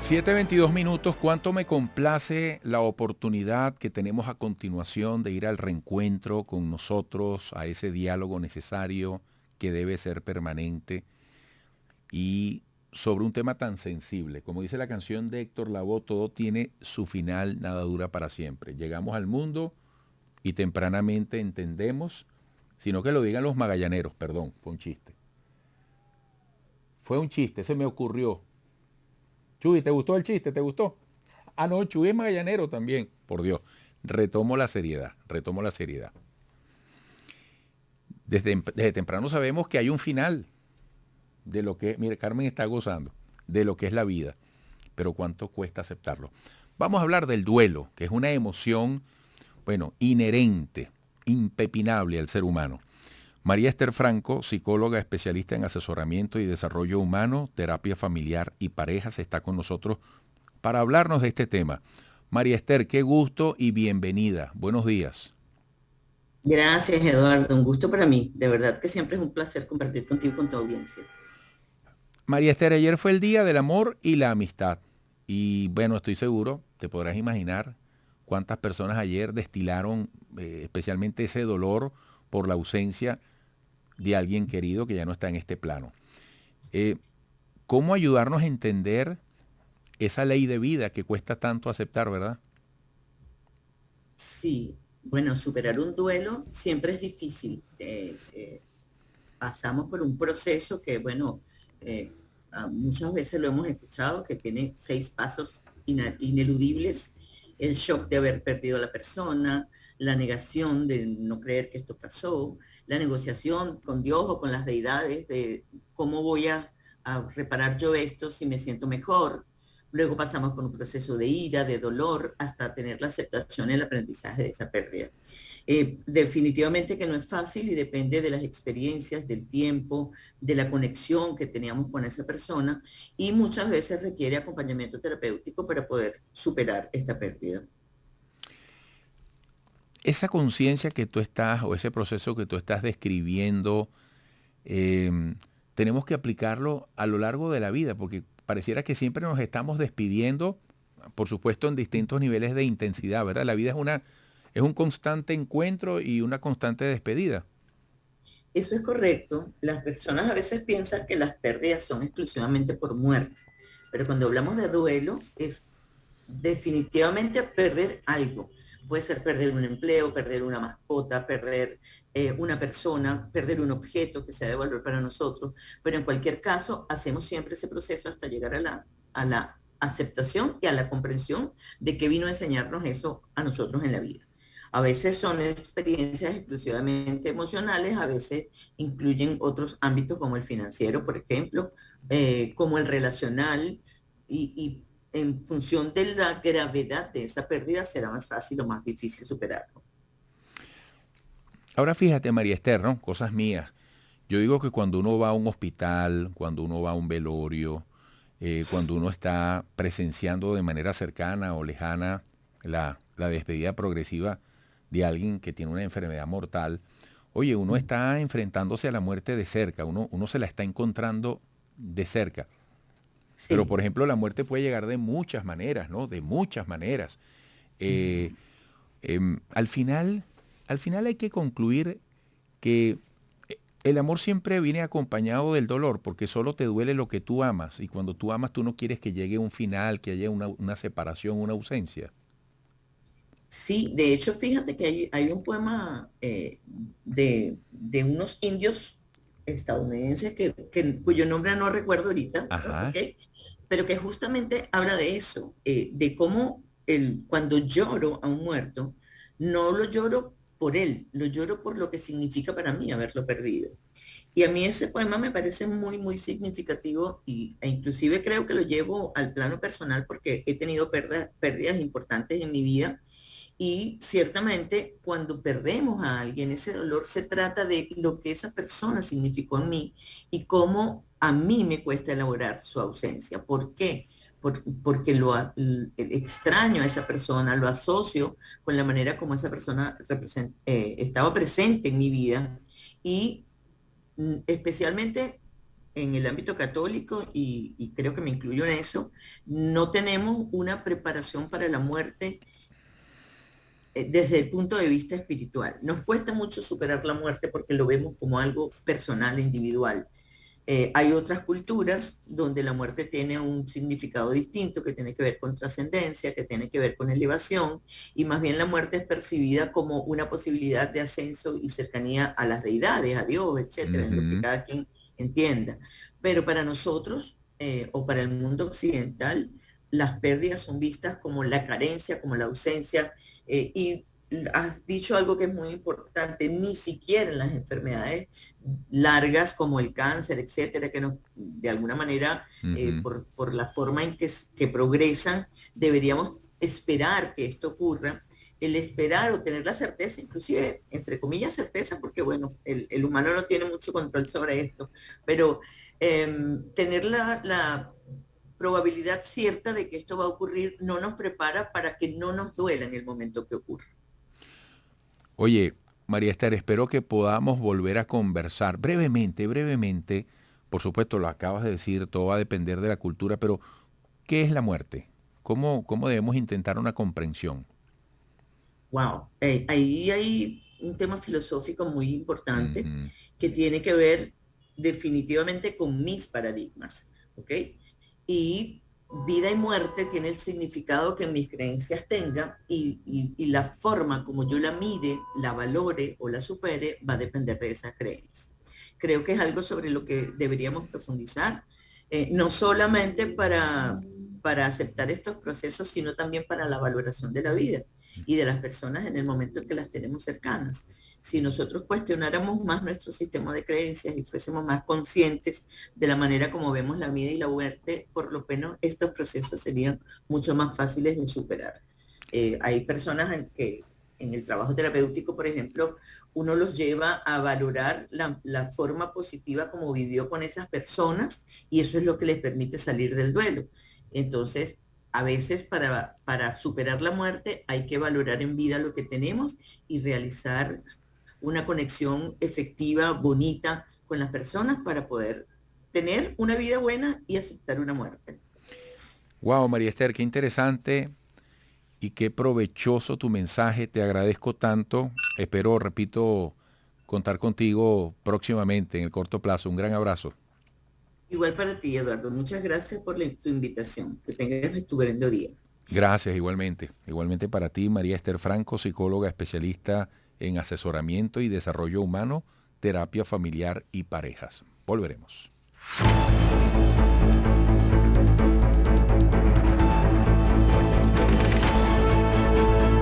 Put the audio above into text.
7:22. ¿Cuánto me complace la oportunidad que tenemos a continuación de ir al reencuentro con nosotros, a ese diálogo necesario que debe ser permanente y sobre un tema tan sensible? Como dice la canción de Héctor Lavoe, todo tiene su final, nada dura para siempre. Llegamos al mundo y tempranamente entendemos, sino que lo digan los magallaneros, perdón, fue un chiste. Fue un chiste, se me ocurrió. Chuy, ¿te gustó el chiste? ¿Te gustó? Ah, no, Chuy es magallanero también. Por Dios. Retomo la seriedad, retomo la seriedad. Desde temprano sabemos que hay un final de lo que, mire, Carmen está gozando, de lo que es la vida. Pero ¿cuánto cuesta aceptarlo? Vamos a hablar del duelo, que es una emoción, bueno, inherente, impepinable al ser humano. María Esther Franco, psicóloga especialista en asesoramiento y desarrollo humano, terapia familiar y parejas, está con nosotros para hablarnos de este tema. María Esther, qué gusto y bienvenida. Buenos días. Gracias, Eduardo. Un gusto para mí. De verdad que siempre es un placer compartir contigo y con tu audiencia. María Esther, ayer fue el Día del Amor y la Amistad. Y bueno, estoy seguro, te podrás imaginar cuántas personas ayer destilaron especialmente ese dolor por la ausencia de alguien querido que ya no está en este plano. Eh, ¿Cómo ayudarnos a entender esa ley de vida que cuesta tanto aceptar, verdad? Sí, bueno, superar un duelo siempre es difícil. Pasamos por un proceso que, bueno, muchas veces lo hemos escuchado, que tiene 6 pasos ineludibles. El shock de haber perdido a la persona, la negación de no creer que esto pasó, la negociación con Dios o con las deidades de cómo voy a reparar yo esto si me siento mejor. Luego pasamos por un proceso de ira, de dolor, hasta tener la aceptación y el aprendizaje de esa pérdida. Definitivamente que no es fácil y depende de las experiencias, del tiempo, de la conexión que teníamos con esa persona y muchas veces requiere acompañamiento terapéutico para poder superar esta pérdida. Esa conciencia que tú estás, o ese proceso que tú estás describiendo, eh, tenemos que aplicarlo a lo largo de la vida, porque pareciera que siempre nos estamos despidiendo, por supuesto en distintos niveles de intensidad, ¿verdad? La vida es un constante encuentro y una constante despedida. Eso es correcto. Las personas a veces piensan que las pérdidas son exclusivamente por muerte, pero cuando hablamos de duelo es definitivamente perder algo. Puede ser perder un empleo, perder una mascota, perder una persona, perder un objeto que sea de valor para nosotros, pero en cualquier caso hacemos siempre ese proceso hasta llegar a la aceptación y a la comprensión de que vino a enseñarnos eso a nosotros en la vida. A veces son experiencias exclusivamente emocionales, a veces incluyen otros ámbitos como el financiero, por ejemplo, como el relacional, y en función de la gravedad de esa pérdida será más fácil o más difícil superarlo. Ahora fíjate, María Esther, ¿no? Cosas mías. Yo digo que cuando uno va a un hospital, cuando uno va a un velorio, cuando uno está presenciando de manera cercana o lejana la despedida progresiva de alguien que tiene una enfermedad mortal, oye, uno está enfrentándose a la muerte de cerca, uno se la está encontrando de cerca. Pero, Sí. por ejemplo, la muerte puede llegar de muchas maneras, ¿no? De muchas maneras. Eh, al final, al final hay que concluir que el amor siempre viene acompañado del dolor, porque solo te duele lo que tú amas. Y cuando tú amas, tú no quieres que llegue un final, que haya una separación, una ausencia. Sí, de hecho, fíjate que hay un poema de unos indios estadounidenses cuyo nombre no recuerdo ahorita, ¿ok? Ajá. Pero que justamente habla de eso, de cómo cuando lloro a un muerto, no lo lloro por él, lo lloro por lo que significa para mí haberlo perdido. Y a mí ese poema me parece muy, muy significativo e inclusive creo que lo llevo al plano personal porque he tenido pérdidas importantes en mi vida y ciertamente cuando perdemos a alguien, ese dolor se trata de lo que esa persona significó en mí y cómo a mí me cuesta elaborar su ausencia. ¿Por qué? Porque extraño a esa persona, lo asocio con la manera como esa persona estaba presente en mi vida y especialmente en el ámbito católico, y creo que me incluyo en eso, no tenemos una preparación para la muerte desde el punto de vista espiritual. Nos cuesta mucho superar la muerte porque lo vemos como algo personal, individual. Hay otras culturas donde la muerte tiene un significado distinto, que tiene que ver con trascendencia, que tiene que ver con elevación, y más bien la muerte es percibida como una posibilidad de ascenso y cercanía a las deidades, a Dios, etcétera, en lo que cada quien entienda. Pero para nosotros, o para el mundo occidental, las pérdidas son vistas como la carencia, como la ausencia, y has dicho algo que es muy importante, ni siquiera en las enfermedades largas como el cáncer, etcétera, que nos, de alguna manera, por la forma en que progresan, deberíamos esperar que esto ocurra. El esperar o tener la certeza, inclusive, entre comillas, certeza, porque bueno, el humano no tiene mucho control sobre esto, pero tener la probabilidad cierta de que esto va a ocurrir no nos prepara para que no nos duela en el momento que ocurra. Oye, María Esther, espero que podamos volver a conversar brevemente, brevemente. Por supuesto, lo acabas de decir, todo va a depender de la cultura, pero ¿qué es la muerte? ¿Cómo debemos intentar una comprensión? Wow, ahí hay un tema filosófico muy importante Ujú. que tiene que ver definitivamente con mis paradigmas, ¿ok? Y vida y muerte tiene el significado que mis creencias tengan, y la forma como yo la mire, la valore o la supere va a depender de esa creencia. Creo que es algo sobre lo que deberíamos profundizar, no solamente para aceptar estos procesos, sino también para la valoración de la vida y de las personas en el momento en que las tenemos cercanas. Si nosotros cuestionáramos más nuestro sistema de creencias y fuésemos más conscientes de la manera como vemos la vida y la muerte, por lo menos estos procesos serían mucho más fáciles de superar. Hay personas que en el trabajo terapéutico, por ejemplo, uno los lleva a valorar la forma positiva como vivió con esas personas, y eso es lo que les permite salir del duelo. Entonces, a veces para superar la muerte hay que valorar en vida lo que tenemos y realizar una conexión efectiva, bonita con las personas para poder tener una vida buena y aceptar una muerte. Wow, María Esther, qué interesante y qué provechoso tu mensaje. Te agradezco tanto. Espero, repito, contar contigo próximamente en el corto plazo. Un gran abrazo. Igual para ti, Eduardo. Muchas gracias por tu invitación. Que tengas un estupendo día. Gracias, igualmente. Igualmente para ti, María Esther Franco, psicóloga especialista en asesoramiento y desarrollo humano, terapia familiar y parejas. Volveremos.